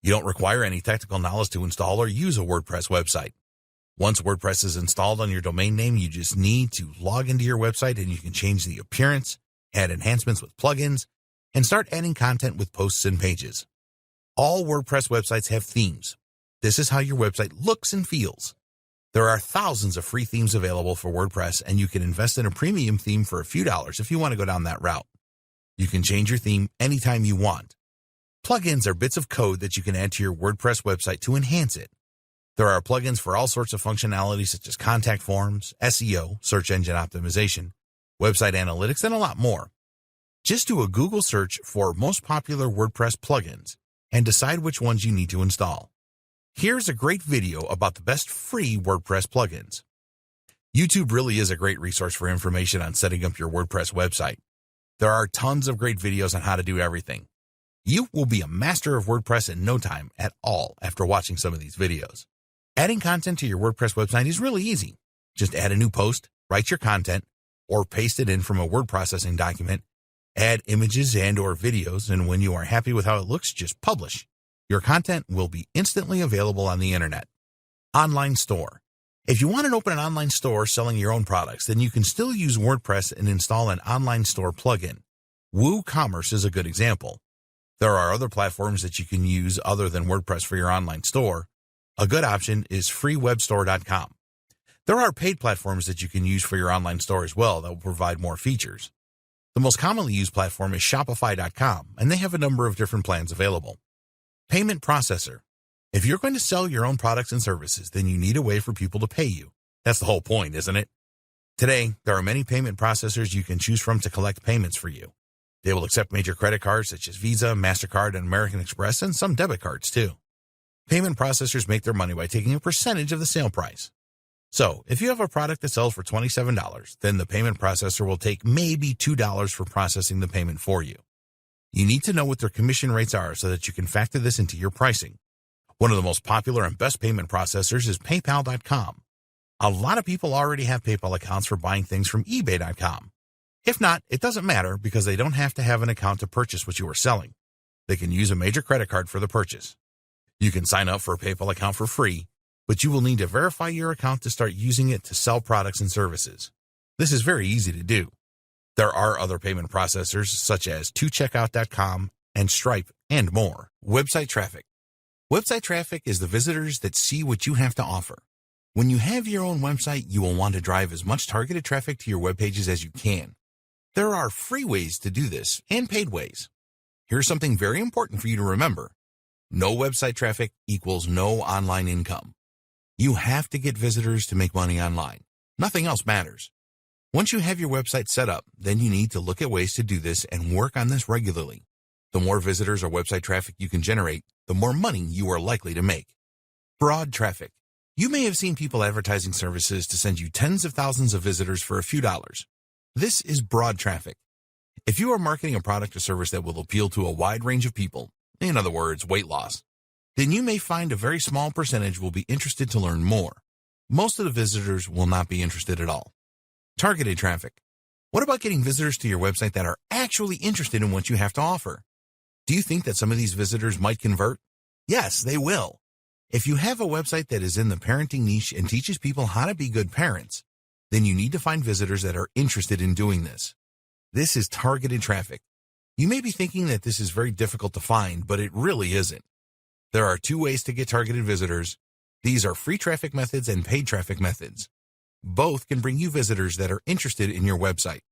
You don't require any technical knowledge to install or use a WordPress website. Once WordPress is installed on your domain name, you just need to log into your website and you can change the appearance, add enhancements with plugins, and start adding content with posts and pages. All WordPress websites have themes. This is how your website looks and feels. There are thousands of free themes available for WordPress, and you can invest in a premium theme for a few dollars if you want to go down that route. You can change your theme anytime you want. Plugins are bits of code that you can add to your WordPress website to enhance it. There are plugins for all sorts of functionality such as contact forms, SEO, search engine optimization, website analytics, and a lot more. Just do a Google search for most popular WordPress plugins and decide which ones you need to install. Here's a great video about the best free WordPress plugins. YouTube really is a great resource for information on setting up your WordPress website. There are tons of great videos on how to do everything. You will be a master of WordPress in no time at all after watching some of these videos. Adding content to your WordPress website is really easy. Just add a new post, write your content, or paste it in from a word processing document, add images and or videos, and when you are happy with how it looks, just publish. Your content will be instantly available on the internet. Online store. If you want to open an online store selling your own products, then you can still use WordPress and install an online store plugin. WooCommerce is a good example. There are other platforms that you can use other than WordPress for your online store. A good option is freewebstore.com. There are paid platforms that you can use for your online store as well that will provide more features. The most commonly used platform is Shopify.com, and they have a number of different plans available. Payment processor. If you're going to sell your own products and services, then you need a way for people to pay you. That's the whole point, isn't it? Today, there are many payment processors you can choose from to collect payments for you. They will accept major credit cards such as Visa, MasterCard, and American Express, and some debit cards too. Payment processors make their money by taking a percentage of the sale price. So, if you have a product that sells for $27, then the payment processor will take maybe $2 for processing the payment for you. You need to know what their commission rates are so that you can factor this into your pricing. One of the most popular and best payment processors is PayPal.com. A lot of people already have PayPal accounts for buying things from eBay.com. If not, it doesn't matter because they don't have to have an account to purchase what you are selling. They can use a major credit card for the purchase. You can sign up for a PayPal account for free, but you will need to verify your account to start using it to sell products and services. This is very easy to do. There are other payment processors such as 2checkout.com and Stripe and more. Website traffic. Website traffic is the visitors that see what you have to offer. When you have your own website, you will want to drive as much targeted traffic to your web pages as you can. There are free ways to do this and paid ways. Here's something very important for you to remember. No website traffic equals no online income. You have to get visitors to make money online. Nothing else matters. Once you have your website set up, then you need to look at ways to do this and work on this regularly. The more visitors or website traffic you can generate, the more money you are likely to make. Broad traffic. You may have seen people advertising services to send you tens of thousands of visitors for a few dollars. This is broad traffic. If you are marketing a product or service that will appeal to a wide range of people, in other words, weight loss, then you may find a very small percentage will be interested to learn more. Most of the visitors will not be interested at all. Targeted traffic. What about getting visitors to your website that are actually interested in what you have to offer? Do you think that some of these visitors might convert? Yes, they will. If you have a website that is in the parenting niche and teaches people how to be good parents, then you need to find visitors that are interested in doing this. This is targeted traffic. You may be thinking that this is very difficult to find, but it really isn't. There are two ways to get targeted visitors. These are free traffic methods and paid traffic methods. Both can bring you visitors that are interested in your website.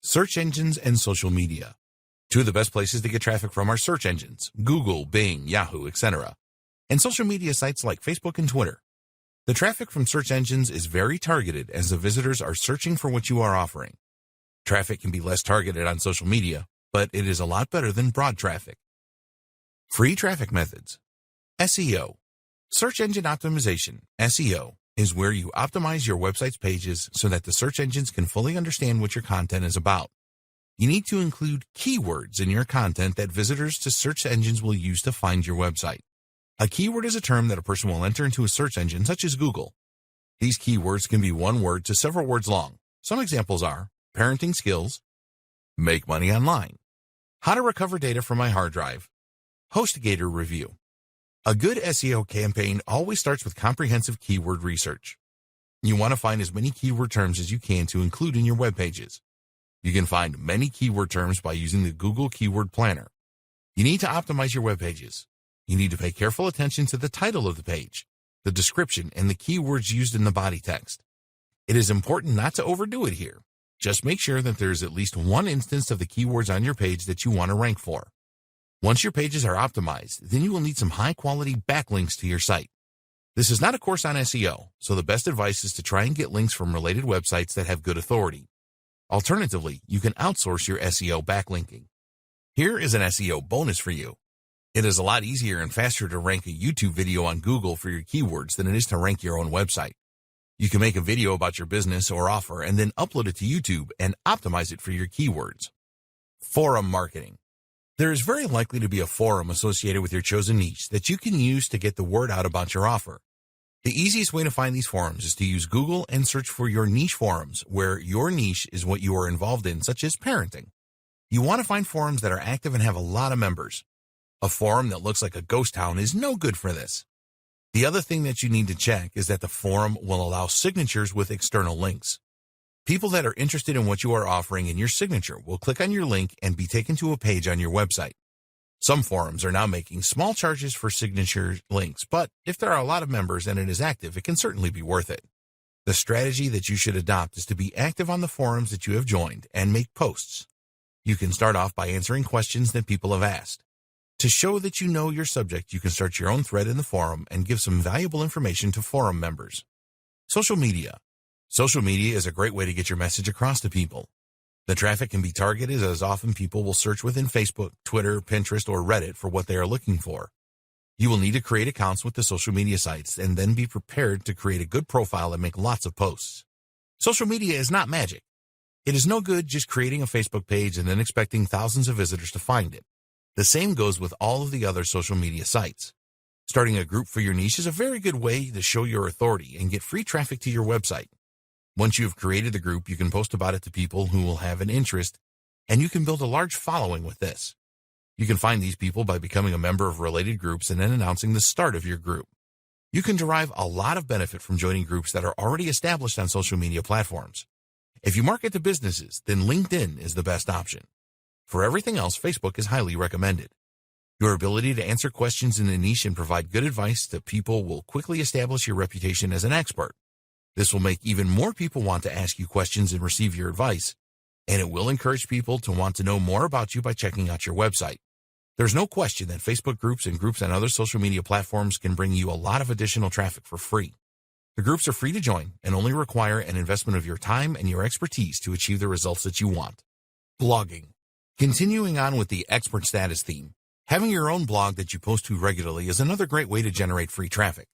Search engines and social media. Two of the best places to get traffic from are search engines, Google, Bing, Yahoo, etc., and social media sites like Facebook and Twitter. The traffic from search engines is very targeted as the visitors are searching for what you are offering. Traffic can be less targeted on social media, but it is a lot better than broad traffic. Free traffic methods. SEO. Search engine optimization, SEO, is where you optimize your website's pages so that the search engines can fully understand what your content is about. You need to include keywords in your content that visitors to search engines will use to find your website. A keyword is a term that a person will enter into a search engine such as Google. These keywords can be one word to several words long. Some examples are parenting skills, make money online, how to recover data from my hard drive, HostGator review. A good SEO campaign always starts with comprehensive keyword research. You want to find as many keyword terms as you can to include in your web pages. You can find many keyword terms by using the Google Keyword Planner. You need to optimize your web pages. You need to pay careful attention to the title of the page, the description, and the keywords used in the body text. It is important not to overdo it here. Just make sure that there is at least one instance of the keywords on your page that you want to rank for. Once your pages are optimized, then you will need some high-quality backlinks to your site. This is not a course on SEO, so the best advice is to try and get links from related websites that have good authority. Alternatively, you can outsource your SEO backlinking. Here is an SEO bonus for you. It is a lot easier and faster to rank a YouTube video on Google for your keywords than it is to rank your own website. You can make a video about your business or offer and then upload it to YouTube and optimize it for your keywords. Forum marketing. There is very likely to be a forum associated with your chosen niche that you can use to get the word out about your offer. The easiest way to find these forums is to use Google and search for your niche forums where your niche is what you are involved in, such as parenting. You want to find forums that are active and have a lot of members. A forum that looks like a ghost town is no good for this. The other thing that you need to check is that the forum will allow signatures with external links. People that are interested in what you are offering in your signature will click on your link and be taken to a page on your website. Some forums are now making small charges for signature links, but if there are a lot of members and it is active, it can certainly be worth it. The strategy that you should adopt is to be active on the forums that you have joined and make posts. You can start off by answering questions that people have asked. To show that you know your subject, you can start your own thread in the forum and give some valuable information to forum members. Social media. Social media is a great way to get your message across to people. The traffic can be targeted as often people will search within Facebook, Twitter, Pinterest, or Reddit for what they are looking for. You will need to create accounts with the social media sites and then be prepared to create a good profile and make lots of posts. Social media is not magic. It is no good just creating a Facebook page and then expecting thousands of visitors to find it. The same goes with all of the other social media sites. Starting a group for your niche is a very good way to show your authority and get free traffic to your website. Once you have created the group, you can post about it to people who will have an interest, and you can build a large following with this. You can find these people by becoming a member of related groups and then announcing the start of your group. You can derive a lot of benefit from joining groups that are already established on social media platforms. If you market to businesses, then LinkedIn is the best option. For everything else, Facebook is highly recommended. Your ability to answer questions in the niche and provide good advice to people will quickly establish your reputation as an expert. This will make even more people want to ask you questions and receive your advice, and it will encourage people to want to know more about you by checking out your website. There's no question that Facebook groups and groups on other social media platforms can bring you a lot of additional traffic for free. The groups are free to join and only require an investment of your time and your expertise to achieve the results that you want. Blogging. Continuing on with the expert status theme, having your own blog that you post to regularly is another great way to generate free traffic.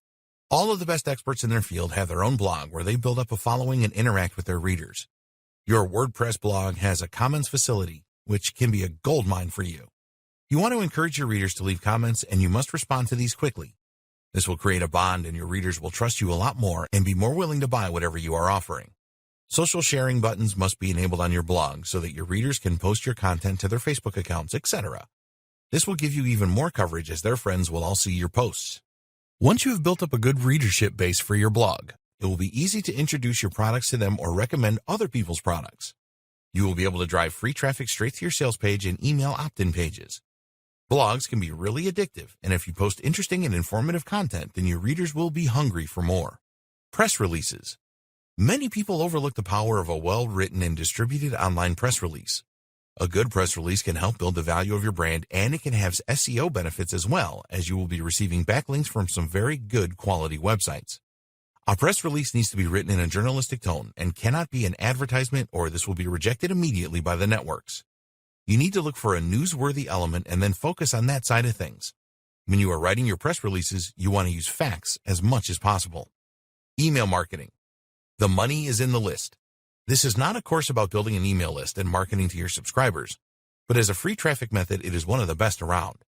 All of the best experts in their field have their own blog where they build up a following and interact with their readers. Your WordPress blog has a comments facility, which can be a goldmine for you. You want to encourage your readers to leave comments, and you must respond to these quickly. This will create a bond, and your readers will trust you a lot more and be more willing to buy whatever you are offering. Social sharing buttons must be enabled on your blog so that your readers can post your content to their Facebook accounts, etc. This will give you even more coverage as their friends will all see your posts. Once you have built up a good readership base for your blog, it will be easy to introduce your products to them or recommend other people's products. You will be able to drive free traffic straight to your sales page and email opt-in pages. Blogs can be really addictive, and if you post interesting and informative content, then your readers will be hungry for more. Press releases. Many people overlook the power of a well-written and distributed online press release. A good press release can help build the value of your brand, and it can have SEO benefits as well, as you will be receiving backlinks from some very good quality websites. A press release needs to be written in a journalistic tone and cannot be an advertisement, or this will be rejected immediately by the networks. You need to look for a newsworthy element and then focus on that side of things. When you are writing your press releases, you want to use facts as much as possible. Email marketing. The money is in the list. This is not a course about building an email list and marketing to your subscribers, but as a free traffic method, it is one of the best around.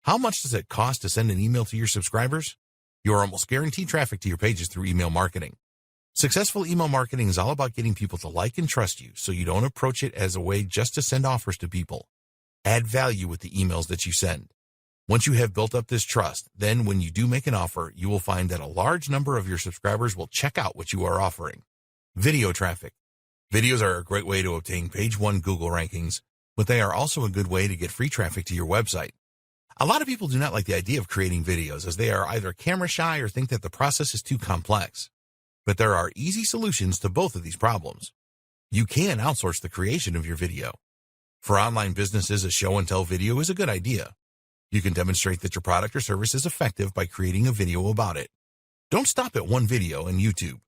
How much does it cost to send an email to your subscribers? You are almost guaranteed traffic to your pages through email marketing. Successful email marketing is all about getting people to like and trust you, so you don't approach it as a way just to send offers to people. Add value with the emails that you send. Once you have built up this trust, then when you do make an offer, you will find that a large number of your subscribers will check out what you are offering. Video traffic. Videos are a great way to obtain page 1 Google rankings, but they are also a good way to get free traffic to your website. A lot of people do not like the idea of creating videos, as they are either camera shy or think that the process is too complex. But there are easy solutions to both of these problems. You can outsource the creation of your video. For online businesses, a show and tell video is a good idea. You can demonstrate that your product or service is effective by creating a video about it. Don't stop at one video on YouTube.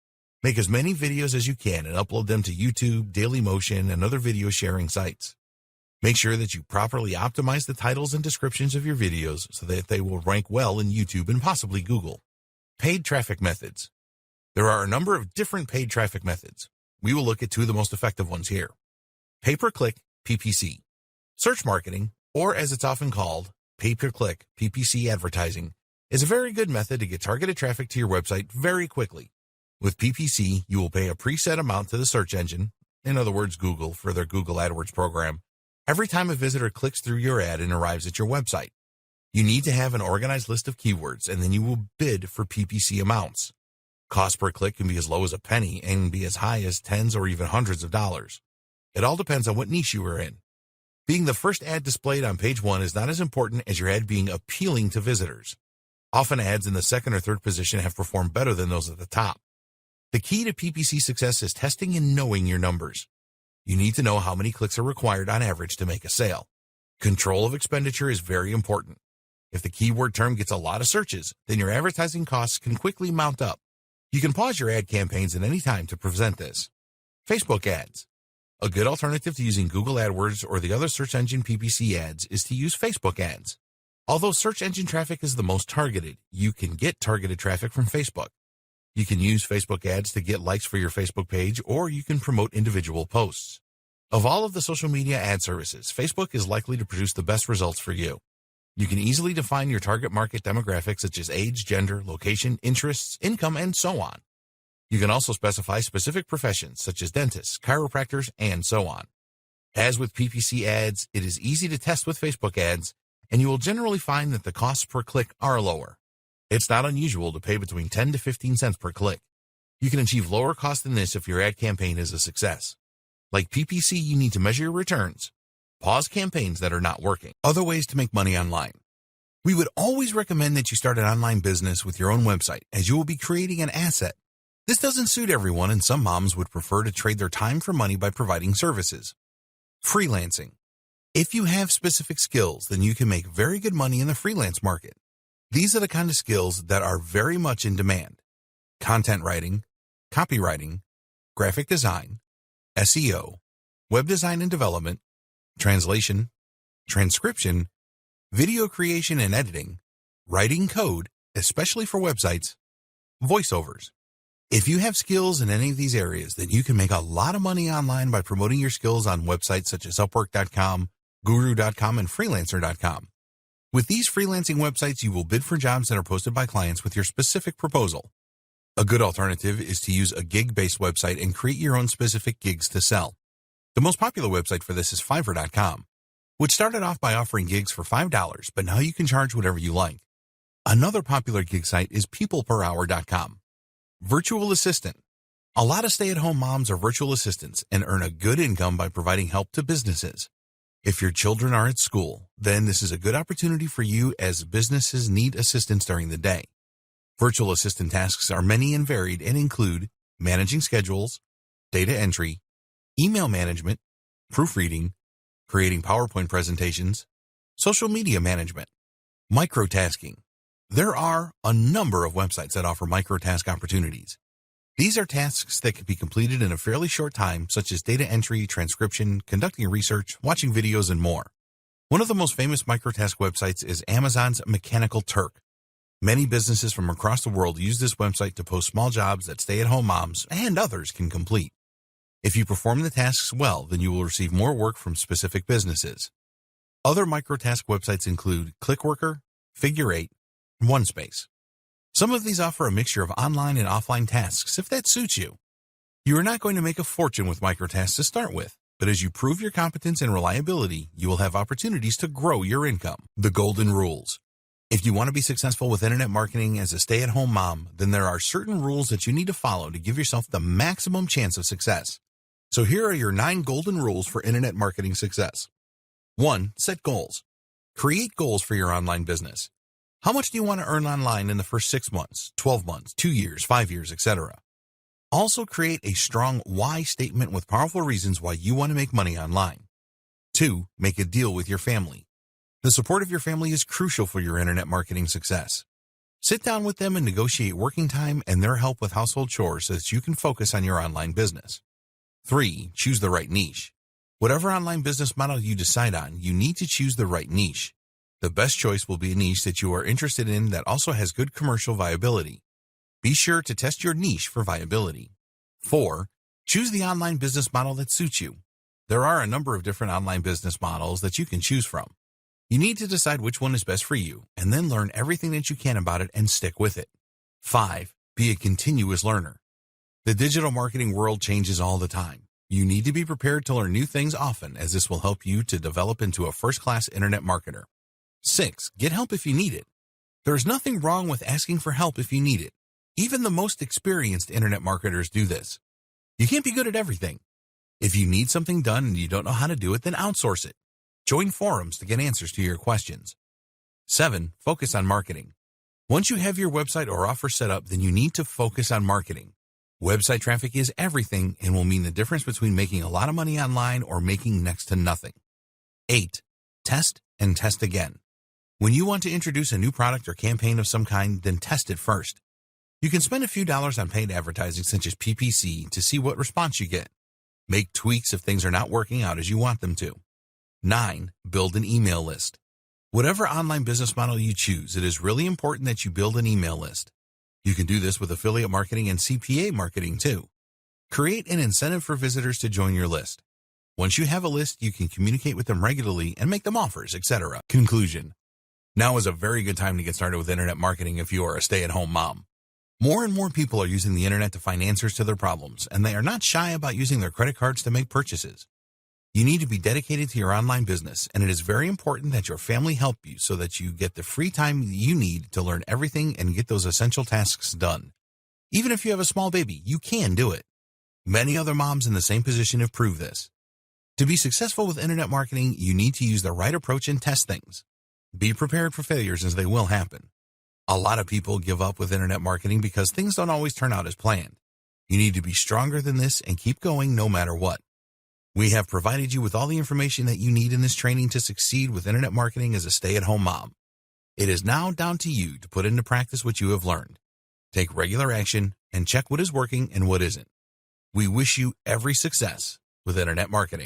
Make as many videos as you can and upload them to YouTube, Dailymotion, and other video sharing sites. Make sure that you properly optimize the titles and descriptions of your videos so that they will rank well in YouTube and possibly Google. Paid traffic methods. There are a number of different paid traffic methods. We will look at 2 of the most effective ones here. Pay-per-click, PPC. Search marketing, or as it's often called, pay-per-click, PPC advertising, is a very good method to get targeted traffic to your website very quickly. With PPC, you will pay a preset amount to the search engine, in other words Google, for their Google AdWords program, every time a visitor clicks through your ad and arrives at your website. You need to have an organized list of keywords, and then you will bid for PPC amounts. Cost per click can be as low as a penny and be as high as tens or even hundreds of dollars. It all depends on what niche you are in. Being the first ad displayed on page 1 is not as important as your ad being appealing to visitors. Often ads in the second or third position have performed better than those at the top. The key to PPC success is testing and knowing your numbers. You need to know how many clicks are required on average to make a sale. Control of expenditure is very important. If the keyword term gets a lot of searches, then your advertising costs can quickly mount up. You can pause your ad campaigns at any time to prevent this. Facebook ads. A good alternative to using Google AdWords or the other search engine PPC ads is to use Facebook ads. Although search engine traffic is the most targeted, you can get targeted traffic from Facebook. You can use Facebook ads to get likes for your Facebook page, or you can promote individual posts. Of all of the social media ad services, Facebook is likely to produce the best results for you. You can easily define your target market demographics such as age, gender, location, interests, income, and so on. You can also specify specific professions such as dentists, chiropractors, and so on. As with PPC ads, it is easy to test with Facebook ads, and you will generally find that the costs per click are lower. It's not unusual to pay between 10 to 15 cents per click. You can achieve lower cost than this if your ad campaign is a success. Like PPC, you need to measure your returns. Pause campaigns that are not working. Other ways to make money online. We would always recommend that you start an online business with your own website, as you will be creating an asset. This doesn't suit everyone, and some moms would prefer to trade their time for money by providing services. Freelancing. If you have specific skills, then you can make very good money in the freelance market. These are the kind of skills that are very much in demand. Content writing, copywriting, graphic design, SEO, web design and development, translation, transcription, video creation and editing, writing code, especially for websites, voiceovers. If you have skills in any of these areas, then you can make a lot of money online by promoting your skills on websites such as Upwork.com, Guru.com, and Freelancer.com. With these freelancing websites, you will bid for jobs that are posted by clients with your specific proposal. A good alternative is to use a gig-based website and create your own specific gigs to sell. The most popular website for this is Fiverr.com, which started off by offering gigs for $5, but now you can charge whatever you like. Another popular gig site is PeoplePerHour.com. Virtual assistant. A lot of stay-at-home moms are virtual assistants and earn a good income by providing help to businesses. If your children are at school, then this is a good opportunity for you, as businesses need assistance during the day. Virtual assistant tasks are many and varied and include managing schedules, data entry, email management, proofreading, creating PowerPoint presentations, social media management, microtasking. There are a number of websites that offer microtask opportunities. These are tasks that can be completed in a fairly short time, such as data entry, transcription, conducting research, watching videos, and more. One of the most famous microtask websites is Amazon's Mechanical Turk. Many businesses from across the world use this website to post small jobs that stay-at-home moms and others can complete. If you perform the tasks well, then you will receive more work from specific businesses. Other microtask websites include ClickWorker, Figure 8, and OneSpace. Some of these offer a mixture of online and offline tasks if that suits you. You are not going to make a fortune with microtasks to start with, but as you prove your competence and reliability, you will have opportunities to grow your income. The golden rules. If you want to be successful with internet marketing as a stay-at-home mom, then there are certain rules that you need to follow to give yourself the maximum chance of success. So here are your 9 golden rules for internet marketing success. 1. Set goals. Create goals for your online business. How much do you want to earn online in the first 6 months, 12 months, 2 years, 5 years, etc.? Also create a strong why statement with powerful reasons why you want to make money online. 2. Make a deal with your family. The support of your family is crucial for your internet marketing success. Sit down with them and negotiate working time and their help with household chores so that you can focus on your online business. 3. Choose the right niche. Whatever online business model you decide on, you need to choose the right niche. The best choice will be a niche that you are interested in that also has good commercial viability. Be sure to test your niche for viability. 4. Choose the online business model that suits you. There are a number of different online business models that you can choose from. You need to decide which one is best for you and then learn everything that you can about it and stick with it. 5. Be a continuous learner. The digital marketing world changes all the time. You need to be prepared to learn new things often, as this will help you to develop into a first-class internet marketer. 6. Get help if you need it. There is nothing wrong with asking for help if you need it. Even the most experienced internet marketers do this. You can't be good at everything. If you need something done and you don't know how to do it, then outsource it. Join forums to get answers to your questions. 7. Focus on marketing. Once you have your website or offer set up, then you need to focus on marketing. Website traffic is everything and will mean the difference between making a lot of money online or making next to nothing. 8. Test and test again. When you want to introduce a new product or campaign of some kind, then test it first. You can spend a few dollars on paid advertising such as PPC to see what response you get. Make tweaks if things are not working out as you want them to. 9. Build an email list. Whatever online business model you choose, it is really important that you build an email list. You can do this with affiliate marketing and CPA marketing too. Create an incentive for visitors to join your list. Once you have a list, you can communicate with them regularly and make them offers, etc. Conclusion. Now is a very good time to get started with internet marketing if you are a stay-at-home mom. More and more people are using the internet to find answers to their problems, and they are not shy about using their credit cards to make purchases. You need to be dedicated to your online business, and it is very important that your family help you so that you get the free time you need to learn everything and get those essential tasks done. Even if you have a small baby, you can do it. Many other moms in the same position have proved this. To be successful with internet marketing, you need to use the right approach and test things. Be prepared for failures as they will happen. A lot of people give up with internet marketing because things don't always turn out as planned. You need to be stronger than this and keep going no matter what. We have provided you with all the information that you need in this training to succeed with internet marketing as a stay-at-home mom. It is now down to you to put into practice what you have learned. Take regular action and check what is working and what isn't. We wish you every success with internet marketing.